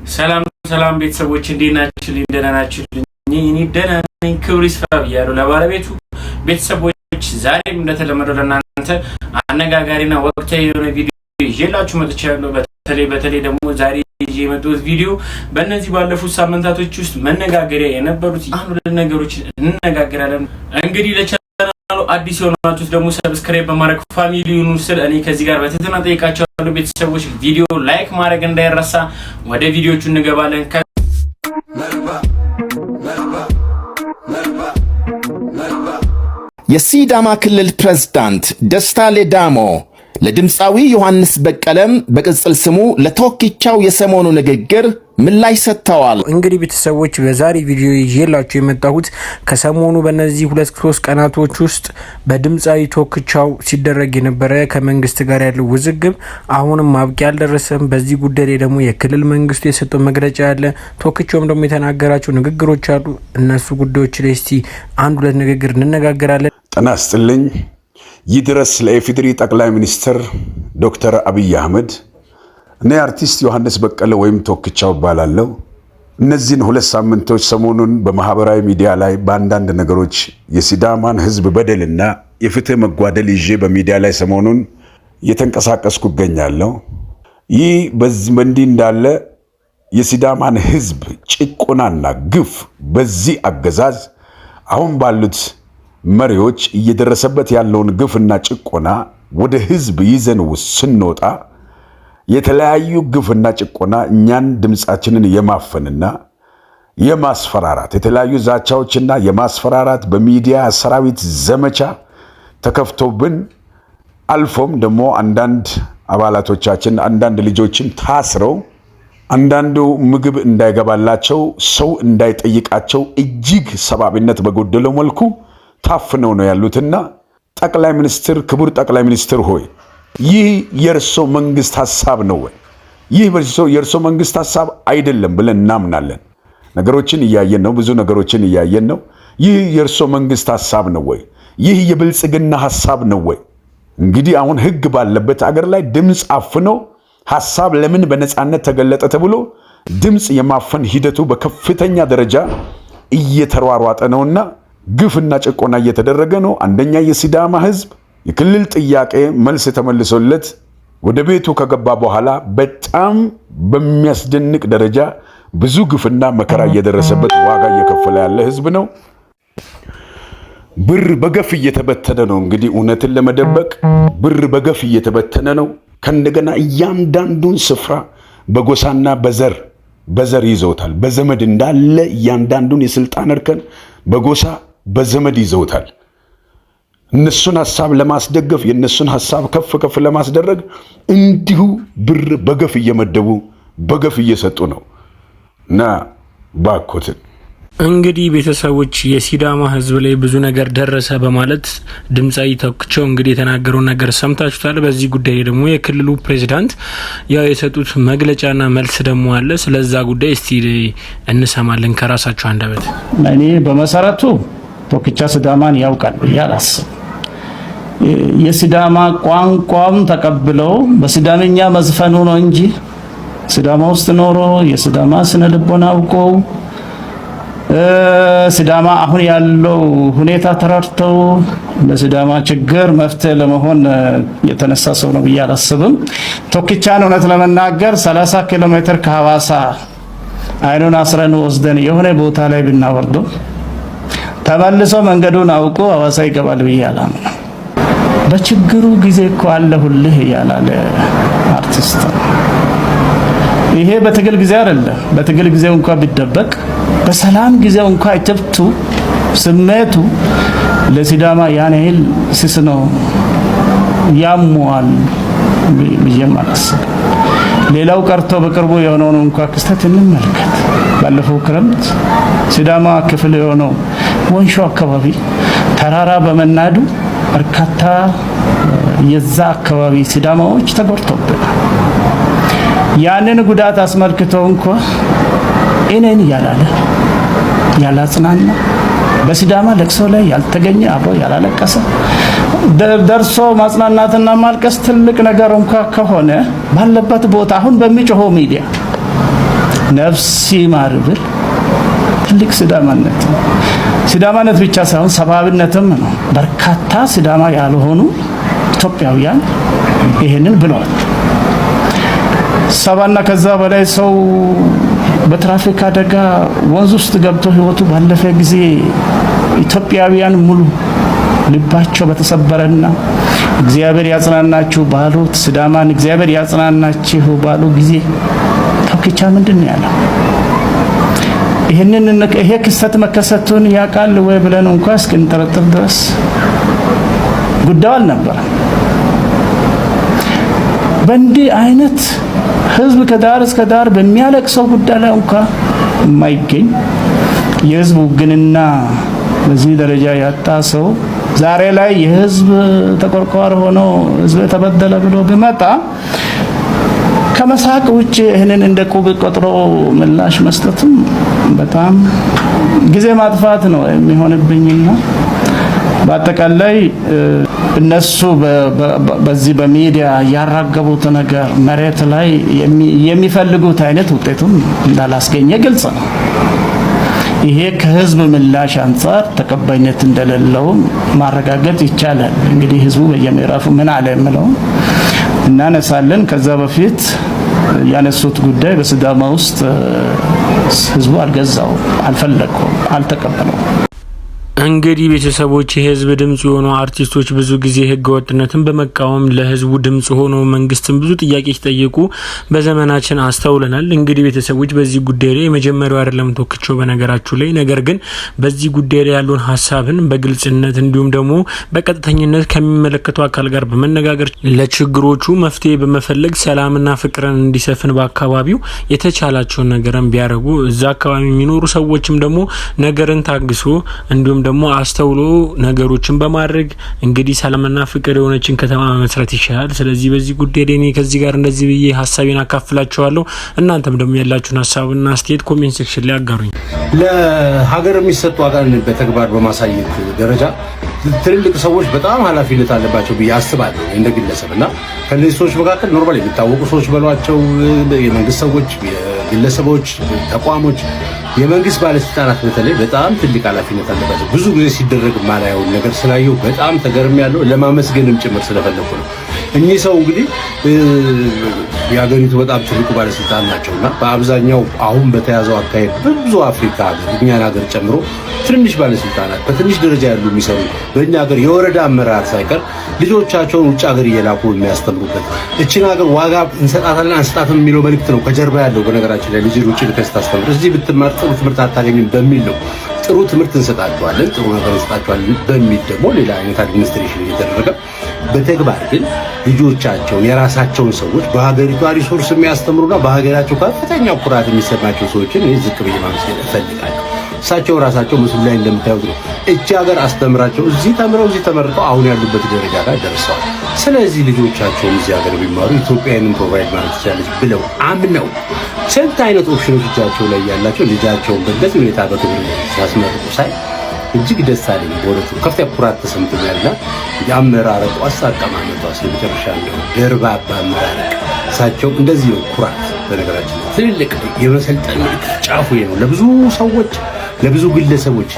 ሰላም ቤተሰቦች እንዴት ናችሁ? ደህና ናችሁ? እኔ ደህና ነኝ። ክብር ይስፋ ብያለሁ ለባለቤቱ። ቤተሰቦች ዛሬም እንደተለመደው ለእናንተ አነጋጋሪና ወቅታዊ የሆነ ቪዲዮ ይዤላችሁ መጥቻለሁ። በተለይ ደግሞ ዛሬ ይዤ የመጣሁት ቪዲዮ በእነዚህ ባለፉት ሳምንታቶች ውስጥ መነጋገሪያ የነበሩት አንድ ነገሮች እንነጋገራለን። እንግዲህ ለቻናሉ አዲስ የሆናችሁት ደግሞ ሰብስክራይብ በማድረግ ፋሚሊ ሁኑ ስል እኔ ከዚህ ጋር በትህትና ጠይቃችኋለሁ። ቤተሰቦች ቪዲዮ ላይክ ማድረግ እንዳይረሳ። ወደ ቪዲዮቹ እንገባለን። የሲዳማ ክልል ፕሬዝዳንት ደስታ ሌዳሞ ለድምፃዊ ዮሐንስ በቀለም በቅጽል ስሙ ለቶኪቻው የሰሞኑ ንግግር ምላሽ ሰጥተዋል። እንግዲህ ቤተሰቦች በዛሬ ቪዲዮ ይዤላችሁ የመጣሁት ከሰሞኑ በእነዚህ 2-3 ቀናቶች ውስጥ በድምፃዊ ቶኪቻው ሲደረግ የነበረ ከመንግስት ጋር ያለው ውዝግብ አሁንም ማብቂያ አልደረሰም። በዚህ ጉዳይ ላይ ደግሞ የክልል መንግስቱ የሰጠው መግለጫ አለ። ቶኪቻውም ደግሞ የተናገራቸው ንግግሮች አሉ። እነሱ ጉዳዮች ላይ እስቲ አንድ ሁለት ንግግር እንነጋገራለን። ጤና ይስጥልኝ። ይድረስ ለኢፌዴሪ ጠቅላይ ሚኒስትር ዶክተር አብይ አህመድ። እኔ አርቲስት ዮሐንስ በቀለ ወይም ቶኪቻው እባላለሁ። እነዚህን 2 ሳምንቶች ሰሞኑን በማህበራዊ ሚዲያ ላይ በአንዳንድ ነገሮች የሲዳማን ህዝብ በደልና የፍትህ መጓደል ይዤ በሚዲያ ላይ ሰሞኑን እየተንቀሳቀስኩ እገኛለሁ። ይህ በእንዲህ እንዳለ የሲዳማን ህዝብ ጭቆናና ግፍ በዚህ አገዛዝ አሁን ባሉት መሪዎች እየደረሰበት ያለውን ግፍና ጭቆና ወደ ህዝብ ይዘን ስንወጣ የተለያዩ ግፍና ጭቆና እኛን ድምጻችንን የማፈንና የማስፈራራት የተለያዩ ዛቻዎችና የማስፈራራት በሚዲያ ሰራዊት ዘመቻ ተከፍቶብን አልፎም ደግሞ አንዳንድ አባላቶቻችን አንዳንድ ልጆችም ታስረው አንዳንዱ ምግብ እንዳይገባላቸው ሰው እንዳይጠይቃቸው እጅግ ሰብአዊነት በጎደለው መልኩ ታፍነው ነው ያሉትና ጠቅላይ ሚኒስትር ክቡር ጠቅላይ ሚኒስትር ሆይ ይህ የእርሶ መንግስት ሐሳብ ነው ወይ? ይህ የእርሶ መንግስት ሐሳብ አይደለም ብለን እናምናለን። ነገሮችን እያየን ነው፣ ብዙ ነገሮችን እያየን ነው። ይህ የእርሶ መንግስት ሐሳብ ነው ወይ? ይህ የብልጽግና ሐሳብ ነው ወይ? እንግዲህ አሁን ህግ ባለበት አገር ላይ ድምጽ አፍኖ ሐሳብ ለምን በነፃነት ተገለጠ ተብሎ ድምጽ የማፈን ሂደቱ በከፍተኛ ደረጃ እየተሯሯጠ ነውና ግፍና ጭቆና እየተደረገ ነው። አንደኛ የሲዳማ ህዝብ የክልል ጥያቄ መልስ ተመልሶለት ወደ ቤቱ ከገባ በኋላ በጣም በሚያስደንቅ ደረጃ ብዙ ግፍና መከራ እየደረሰበት ዋጋ እየከፈለ ያለ ህዝብ ነው። ብር በገፍ እየተበተነ ነው። እንግዲህ እውነትን ለመደበቅ ብር በገፍ እየተበተነ ነው። ከእንደገና እያንዳንዱን ስፍራ በጎሳና በዘር ይዘውታል። በዘመድ እንዳለ እያንዳንዱን የስልጣን እርከን በጎሳ በዘመድ ይዘውታል። እነሱን ሐሳብ ለማስደገፍ የነሱን ሐሳብ ከፍ ለማስደረግ እንዲሁ ብር በገፍ እየመደቡ በገፍ እየሰጡ ነው እና ባኮትን እንግዲህ ቤተሰቦች የሲዳማ ህዝብ ላይ ብዙ ነገር ደረሰ በማለት ድምፃዊ ቶኪቻው እንግዲህ የተናገረው ነገር ሰምታችሁታል። በዚህ ጉዳይ ደግሞ የክልሉ ፕሬዝዳንት ያው የሰጡት መግለጫና መልስ ደግሞ አለ። ስለዛ ጉዳይ እስቲ እንሰማለን ከራሳቸው አንደበት። እኔ በመሰረቱ ቶኪቻ ሲዳማን ያውቃል ያላስ የሲዳማ ቋንቋም ተቀብለው በሲዳምኛ መዝፈኑ ነው እንጂ ሲዳማ ውስጥ ኖሮ የሲዳማ ስነ ልቦና አውቀው ሲዳማ አሁን ያለው ሁኔታ ተረድተው ለሲዳማ ችግር መፍትሄ ለመሆን የተነሳ ሰው ነው ብዬ አላስብም። ቶኪቻን እውነት ለመናገር 30 ኪሎ ሜትር ከሐዋሳ አይኑን አስረን ወስደን የሆነ ቦታ ላይ ብናወርደው ተመልሶ መንገዱን አውቆ ሐዋሳ ይገባል ብዬ አላምንም። በችግሩ ጊዜ እኮ አለሁልህ ያላለ አርቲስት ይሄ በትግል ጊዜ አይደለም። በትግል ጊዜው እንኳን ቢደበቅ በሰላም ጊዜው እንኳን እትብቱ ስሜቱ ለሲዳማ ያን ያህል ስስ ነው ያሟል ብዬ ማለሰብ። ሌላው ቀርቶ በቅርቡ የሆነውን እንኳን ክስተት እንመልከት። ባለፈው ክረምት ሲዳማ ክፍል የሆነው ወንሾ አካባቢ ተራራ በመናዱ በርካታ የዛ አካባቢ ሲዳማዎች ተጎድተውብናል። ያንን ጉዳት አስመልክቶ እንኳን እኔን ያላጽናና በሲዳማ ለቅሶ ላይ ያልተገኘ አብሮ ያላለቀሰ ደርሶ ማጽናናትና ማልቀስ ትልቅ ነገር እንኳን ከሆነ ባለበት ቦታ አሁን በሚጮኸው ሚዲያ ነፍስ ይማር ብል ትልቅ ሲዳማነት ነው። ሲዳማነት ብቻ ሳይሆን ሰብአዊነትም ነው። በርካታ ሲዳማ ያልሆኑ ኢትዮጵያውያን ይሄንን ብለዋል። 70 ከዛ በላይ ሰው በትራፊክ አደጋ ወንዝ ውስጥ ገብቶ ህይወቱ ባለፈ ጊዜ ኢትዮጵያውያን ሙሉ ልባቸው በተሰበረና እግዚአብሔር ያጽናናችሁ ባሉት ሲዳማን እግዚአብሔር ያጽናናችሁ ባሉ ጊዜ ቶክቻ ምንድነው ያለው? ይሄ ክስተት መከሰቱን ያውቃል ወይ ብለን እንኳን እስክንጠረጥር ድረስ ጉዳዩ አልነበረም። በእንዲህ አይነት ህዝብ ከዳር እስከ ዳር በሚያለቅሰው ጉዳይ ላይ እንኳን የማይገኝ የህዝብ ውግንና በዚህ ደረጃ ያጣ ሰው ዛሬ ላይ የህዝብ ተቆርቋሪ ሆኖ ህዝብ ተበደለ ብሎ ቢመጣ ከመሳቅ ውጭ ይህንን እንደ ቁብ ቆጥሮ ምላሽ መስጠቱም በጣም ጊዜ ማጥፋት ነው የሚሆንብኝና በአጠቃላይ እነሱ በዚህ በሚዲያ ያራገቡት ነገር መሬት ላይ የሚፈልጉት አይነት ውጤቱን እንዳላስገኘ ግልጽ ነው። ይሄ ከህዝብ ምላሽ አንፃር ተቀባይነት እንደሌለው ማረጋገጥ ይቻላል። እንግዲህ ህዝቡ በየምዕራፉ ምን አለ የምለው እናነሳለን። ከዛ በፊት ያነሱት ጉዳይ በሲዳማ ውስጥ ህዝቡ አልገዛው፣ አልፈለገው፣ አልተቀበለው። እንግዲህ ቤተሰቦች የህዝብ ድምጽ የሆኑ አርቲስቶች ብዙ ጊዜ ህገ ወጥነትን በመቃወም ለህዝቡ ድምጽ ሆኖ መንግስትን ብዙ ጥያቄ ሲጠይቁ በዘመናችን አስተውለናል። እንግዲህ ቤተሰቦች በዚህ ጉዳይ ላይ የመጀመሪያው አይደለም ቶክቻው በነገራችሁ ላይ። ነገር ግን በዚህ ጉዳይ ላይ ያሉን ሀሳብን በግልጽነት እንዲሁም ደግሞ በቀጥተኝነት ከሚመለከተው አካል ጋር በመነጋገር ለችግሮቹ መፍትሄ በመፈለግ ሰላምና ፍቅርን እንዲሰፍን በአካባቢው የተቻላቸውን ነገርን ቢያደርጉ እዛ አካባቢ የሚኖሩ ሰዎችም ደግሞ ነገርን ታግሶ እንዲሁም ደግሞ አስተውሎ ነገሮችን በማድረግ እንግዲህ ሰላምና ፍቅር የሆነችን ከተማ መስራት ይችላል። ስለዚህ በዚህ ጉዳይ ላይ ከዚህ ጋር እንደዚህ ብዬ ሀሳቤን አካፍላችኋለሁ። እናንተም ደግሞ ያላችሁን ሀሳብና አስተያየት ኮሜንት ሴክሽን ላይ አጋሩኝ። ለሀገር የሚሰጡ አቃን በተግባር በማሳየት ደረጃ ትልልቅ ሰዎች በጣም ኃላፊነት አለባቸው ብዬ አስባለሁ እንደ ግለሰብና ከነዚህ ሰዎች መካከል ኖርማል የሚታወቁ ሰዎች በሏቸው የመንግስት ሰዎች፣ ግለሰቦች፣ ተቋሞች፣ የመንግስት ባለስልጣናት በተለይ በጣም ትልቅ ኃላፊነት አለባቸው። ብዙ ጊዜ ሲደረግ ማላየውን ነገር ስላየው በጣም ተገርሜያለሁ። ለማመስገንም ጭምር ስለፈለኩ ነው። እኚህ ሰው እንግዲህ የሀገሪቱ በጣም ትልቁ ባለስልጣን ናቸውና በአብዛኛው አሁን በተያዘው አካሄድ ብዙ አፍሪካ ሀገር እኛን ሀገር ጨምሮ ትንሽ ባለስልጣናት በትንሽ ደረጃ ያሉ የሚሰሩ በእኛ ሀገር የወረዳ አመራር ሳይቀር ልጆቻቸውን ውጭ ሀገር እየላኩ የሚያስተምሩበት እችን ሀገር ዋጋ እንሰጣታለን አንሰጣትም የሚለው መልእክት ነው ከጀርባ ያለው። በነገራችን ላይ ልጅ ውጭ ልከህ ስታስተምር እዚህ ብትማር ጥሩ ትምህርት አታገኝም በሚል ነው። ጥሩ ትምህርት እንሰጣቸዋለን፣ ጥሩ ነገር እንሰጣቸዋለን በሚል ደግሞ ሌላ አይነት አድሚኒስትሬሽን እየተደረገ በተግባር ግን ልጆቻቸውን የራሳቸውን ሰዎች በሀገሪቷ ሪሶርስ የሚያስተምሩና በሀገራቸው ከፍተኛ ኩራት የሚሰማቸው ሰዎችን ዝቅ ብዬ ማመስገን እፈልጋለሁ። እሳቸው ራሳቸው ምስሉ ላይ እንደምታዩት ነው። እቺ ሀገር አስተምራቸው እዚህ ተምረው እዚህ ተመርቀው አሁን ያሉበት ደረጃ ላይ ደርሰዋል። ስለዚህ ልጆቻቸውን እዚህ ሀገር ቢማሩ ኢትዮጵያንም ፕሮቫይድ ማለት ትችላለች ብለው አምነው ስንት አይነት ኦፕሽኖች እጃቸው ላይ ያላቸው ልጃቸውን በዚህ ሁኔታ በክብር ሲያስመርቁ ሳይ እጅግ ደስ አለኝ። በእውነቱ ከፍተኛ ኩራት ተሰምቶኛልና የአመራረቁ አቀማመጧ ስለመጨረሻ ነው ደርባባ አመራረቅ እሳቸው እንደዚህ ነው ኩራት። በነገራችን ትልልቅ የመሰልጠን ጫፉ ነው ለብዙ ሰዎች ለብዙ ግለሰቦች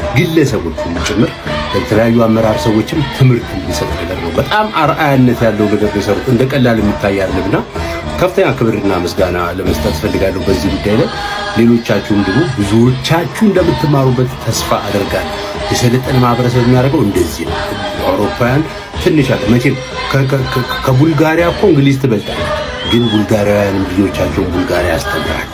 ጭምር ለተለያዩ አመራር ሰዎችም ትምህርት የሚሰጥ ነገር ነው። በጣም አርአያነት ያለው ነገር የሰሩት እንደ ቀላል የሚታይ አይደለምና ከፍተኛ ክብርና ምስጋና ለመስጠት ፈልጋለሁ በዚህ ጉዳይ ላይ። ሌሎቻችሁም ደግሞ ብዙዎቻችሁ እንደምትማሩበት ተስፋ አደርጋለሁ። የሰለጠነ ማህበረሰብ የሚያደርገው እንደዚህ ነው። አውሮፓውያን ትንሽ አለ መቼም ከቡልጋሪያ እኮ እንግሊዝ ትበልጣለች። ግን ቡልጋሪያውያንም ልጆቻቸውን ቡልጋሪያ ያስተምራሉ።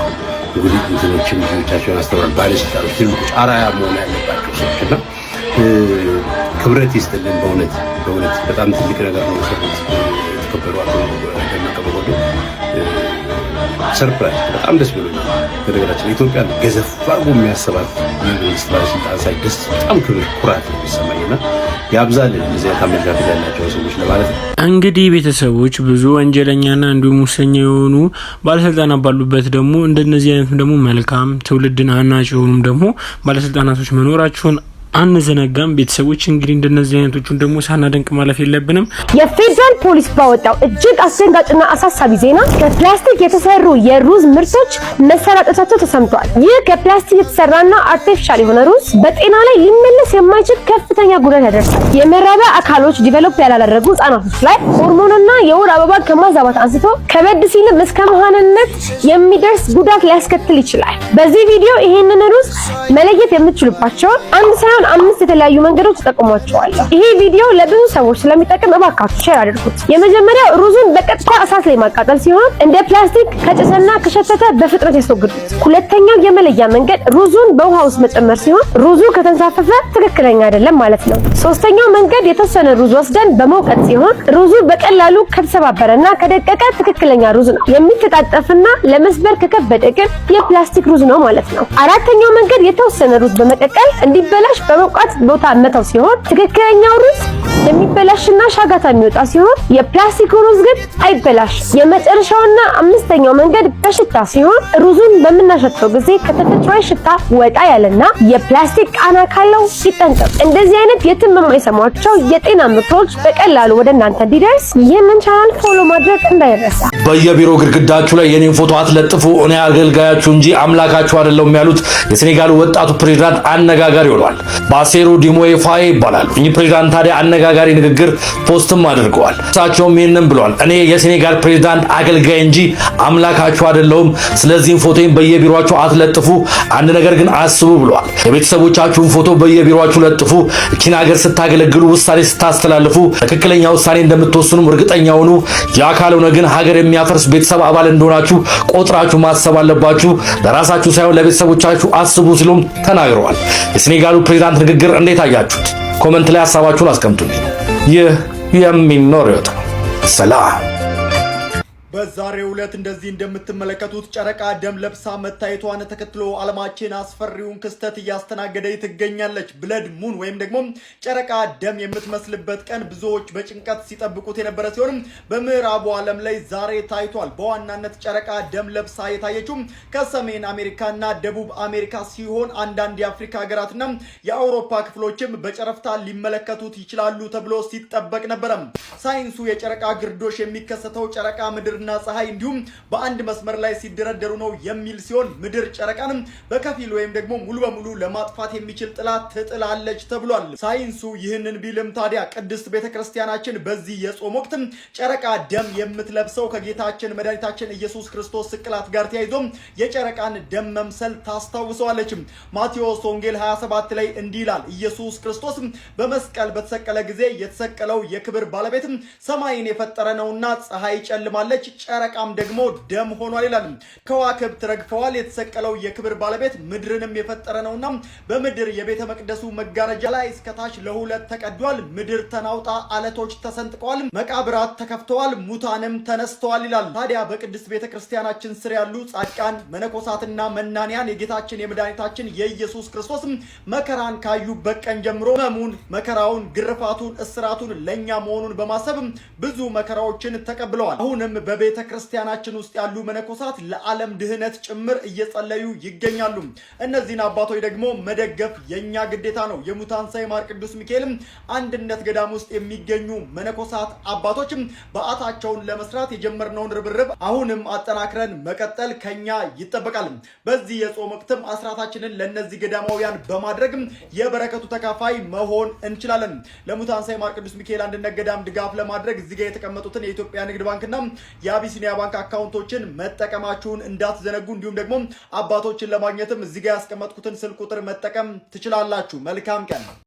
እንግዲህ እንትኖችም ልጆቻቸውን ያስተምራሉ። ባለስልጣኖች ትልቆች አርአያ መሆን ያለባቸው ሰዎችና ክብረት ይስጥልን። በእውነት በጣም ትልቅ ነገር ነው የሰሩት። የተከበሩ አቶ ደመቀ መኮንን ሰርፕራይዝ በጣም ደስ ብሎኛል። በነገራችን ኢትዮጵያ ገዘፍ አድርጎ የሚያስባት የመንግስት ባለስልጣን ሳይ ደስ በጣም ክብር ኩራት ነው የሚሰማኝና ያብዛልን እንደዚህ አመለካከት ያላቸው ሰዎች ለማለት ነው። እንግዲህ ቤተሰቦች ብዙ ወንጀለኛና እንዲሁም ሙሰኛ የሆኑ ባለስልጣናት ባሉበት ደግሞ እንደነዚህ አይነት ደግሞ መልካም ትውልድን አናጭ የሆኑም ደግሞ ባለስልጣናቶች መኖራቸውን አንዘነጋም። ቤተሰቦች እንግዲህ እንደነዚህ አይነቶቹን ደግሞ ሳናደንቅ ማለፍ የለብንም። የፌደራል ፖሊስ ባወጣው እጅግ አስደንጋጭና አሳሳቢ ዜና ከፕላስቲክ የተሰሩ የሩዝ ምርቶች መሰራጨታቸው ተሰምቷል። ይህ ከፕላስቲክ የተሰራና አርቲፊሻል የሆነ ሩዝ በጤና ላይ ሊመለስ የማይችል ከፍተኛ ጉዳት ያደርሳል። የመራቢያ አካሎች ዲቨሎፕ ያላደረጉ ህጻናቶች ላይ ሆርሞንና የወር አበባ ከማዛባት አንስቶ ከበድ ሲልም እስከ መሃንነት የሚደርስ ጉዳት ሊያስከትል ይችላል። በዚህ ቪዲዮ ይሄንን ሩዝ መለየት የምትችሉባቸው አንድ ሳይሆን 5 የተለያዩ መንገዶች ተጠቅሟቸዋለሁ። ይሄ ቪዲዮ ለብዙ ሰዎች ስለሚጠቅም እባካችሁ ሼር አድርጉት። የመጀመሪያው ሩዙን በቀጥታ እሳት ላይ ማቃጠል ሲሆን እንደ ፕላስቲክ ከጨሰና ከሸተተ በፍጥነት ያስወግዱት። ሁለተኛው የመለያ መንገድ ሩዙን በውሃ ውስጥ መጨመር ሲሆን ሩዙ ከተንሳፈፈ ትክክለኛ አይደለም ማለት ነው። ሶስተኛው መንገድ የተወሰነ ሩዝ ወስደን በመውቀጥ ሲሆን ሩዙ በቀላሉ ከተሰባበረና ከደቀቀ ትክክለኛ ሩዝ ነው። የሚተጣጠፍና ለመስበር ከከበደ ግን የፕላስቲክ ሩዝ ነው ማለት ነው። አራተኛው መንገድ የተወሰነ ሩዝ በመቀቀል እንዲበላሽ በመውቃት ቦታ መተው ሲሆን ትክክለኛው ሩዝ የሚበላሽና ሻጋታ የሚወጣ ሲሆን የፕላስቲክ ሩዝ ግን አይበላሽ። የመጨረሻውና አምስተኛው መንገድ በሽታ ሲሆን ሩዙን በመናሸተው ጊዜ ከተፈጥሯዊ ሽታ ወጣ ያለና የፕላስቲክ ቃና ካለው ይጠንቀቁ። እንደዚህ አይነት የትም የማይሰሟቸው የጤና ምክሮች በቀላሉ ወደ እናንተ እንዲደርስ ይህንን ቻናል ፎሎ ማድረግ እንዳይረሳ። በየቢሮ ግድግዳችሁ ላይ የኔን ፎቶ አትለጥፉ፣ እኔ አገልጋያችሁ እንጂ አምላካችሁ አይደለም ያሉት የሴኔጋሉ ወጣቱ ፕሬዝዳንት አነጋጋሪ ሆኗል። ባሴሩ ዲሞዬ ፋዬ ይባላል። እኚህ ፕሬዝዳንት ታዲያ አነጋጋሪ ንግግር ፖስትም አድርገዋል። እሳቸውም ይህንን ብለዋል። እኔ የሴኔጋል ፕሬዝዳንት አገልጋይ እንጂ አምላካችሁ አይደለሁም። ስለዚህም ፎቶን በየቢሮአችሁ አትለጥፉ፣ አንድ ነገር ግን አስቡ ብለዋል። የቤተሰቦቻችሁን ፎቶ በየቢሮአችሁ ለጥፉ። እቺን ሀገር ስታገለግሉ፣ ውሳኔ ስታስተላልፉ ትክክለኛ ውሳኔ እንደምትወስኑም እርግጠኛ ሁኑ። ያ ካልሆነ ግን ሀገር የሚያፈርስ ቤተሰብ አባል እንደሆናችሁ ቆጥራችሁ ማሰብ አለባችሁ። ለራሳችሁ ሳይሆን ለቤተሰቦቻችሁ አስቡ ሲሉም ተናግረዋል። የሴኔጋሉ ፕሬዝዳንት ንግግር እንዴት አያችሁት? ኮመንት ላይ ሐሳባችሁን አስቀምጡልኝ። ይህ የሚኖረው ሰላም። በዛሬው ዕለት እንደዚህ እንደምትመለከቱት ጨረቃ ደም ለብሳ መታየቷን ተከትሎ ዓለማችን አስፈሪውን ክስተት እያስተናገደ ትገኛለች። ብለድ ሙን ወይም ደግሞ ጨረቃ ደም የምትመስልበት ቀን ብዙዎች በጭንቀት ሲጠብቁት የነበረ ሲሆን በምዕራቡ ዓለም ላይ ዛሬ ታይቷል። በዋናነት ጨረቃ ደም ለብሳ የታየችው ከሰሜን አሜሪካና ደቡብ አሜሪካ ሲሆን አንዳንድ የአፍሪካ ሀገራትና የአውሮፓ ክፍሎችም በጨረፍታ ሊመለከቱት ይችላሉ ተብሎ ሲጠበቅ ነበረ። ሳይንሱ የጨረቃ ግርዶሽ የሚከሰተው ጨረቃ ምድር እና ፀሐይ እንዲሁም በአንድ መስመር ላይ ሲደረደሩ ነው የሚል ሲሆን ምድር ጨረቃንም በከፊል ወይም ደግሞ ሙሉ በሙሉ ለማጥፋት የሚችል ጥላ ትጥላለች ተብሏል። ሳይንሱ ይህንን ቢልም ታዲያ ቅድስት ቤተክርስቲያናችን በዚህ የጾም ወቅት ጨረቃ ደም የምትለብሰው ከጌታችን መድኃኒታችን ኢየሱስ ክርስቶስ ስቅላት ጋር ተያይዞ የጨረቃን ደም መምሰል ታስታውሰዋለች። ማቴዎስ ወንጌል 27 ላይ እንዲህ ይላል፣ ኢየሱስ ክርስቶስ በመስቀል በተሰቀለ ጊዜ የተሰቀለው የክብር ባለቤት ሰማይን የፈጠረ ነውና ፀሐይ ጨልማለች፣ ጨረቃም ደግሞ ደም ሆኗል ይላል። ከዋክብት ረግፈዋል፣ የተሰቀለው የክብር ባለቤት ምድርንም የፈጠረ ነውና በምድር የቤተ መቅደሱ መጋረጃ ላይ እስከታች ለሁለት ተቀዷል። ምድር ተናውጣ አለቶች ተሰንጥቀዋል፣ መቃብራት ተከፍተዋል፣ ሙታንም ተነስተዋል ይላል። ታዲያ በቅድስት ቤተክርስቲያናችን ስር ያሉ ጻድቃን መነኮሳትና መናንያን የጌታችን የመድኃኒታችን የኢየሱስ ክርስቶስ መከራን ካዩበት ቀን ጀምሮ ሕመሙን፣ መከራውን፣ ግርፋቱን፣ እስራቱን ለኛ መሆኑን በማሰብ ብዙ መከራዎችን ተቀብለዋል። አሁንም በቤተ ክርስቲያናችን ውስጥ ያሉ መነኮሳት ለዓለም ድህነት ጭምር እየጸለዩ ይገኛሉ። እነዚህን አባቶች ደግሞ መደገፍ የኛ ግዴታ ነው። የሙታንሳይ ማር ቅዱስ ሚካኤል አንድነት ገዳም ውስጥ የሚገኙ መነኮሳት አባቶችም በዓታቸውን ለመስራት የጀመርነውን ርብርብ አሁንም አጠናክረን መቀጠል ከኛ ይጠበቃል። በዚህ የጾም ወቅትም አስራታችንን ለነዚህ ገዳማውያን በማድረግ የበረከቱ ተካፋይ መሆን እንችላለን። ለሙታንሳይ ማር ቅዱስ ሚካኤል አንድነት ገዳም ድጋፍ ለማድረግ እዚህ ጋር የተቀመጡትን የኢትዮጵያ ንግድ ባንክና የአቢሲኒያ ባንክ አካውንቶችን መጠቀማችሁን እንዳትዘነጉ። እንዲሁም ደግሞ አባቶችን ለማግኘትም እዚህ ጋር ያስቀመጥኩትን ስልክ ቁጥር መጠቀም ትችላላችሁ። መልካም ቀን።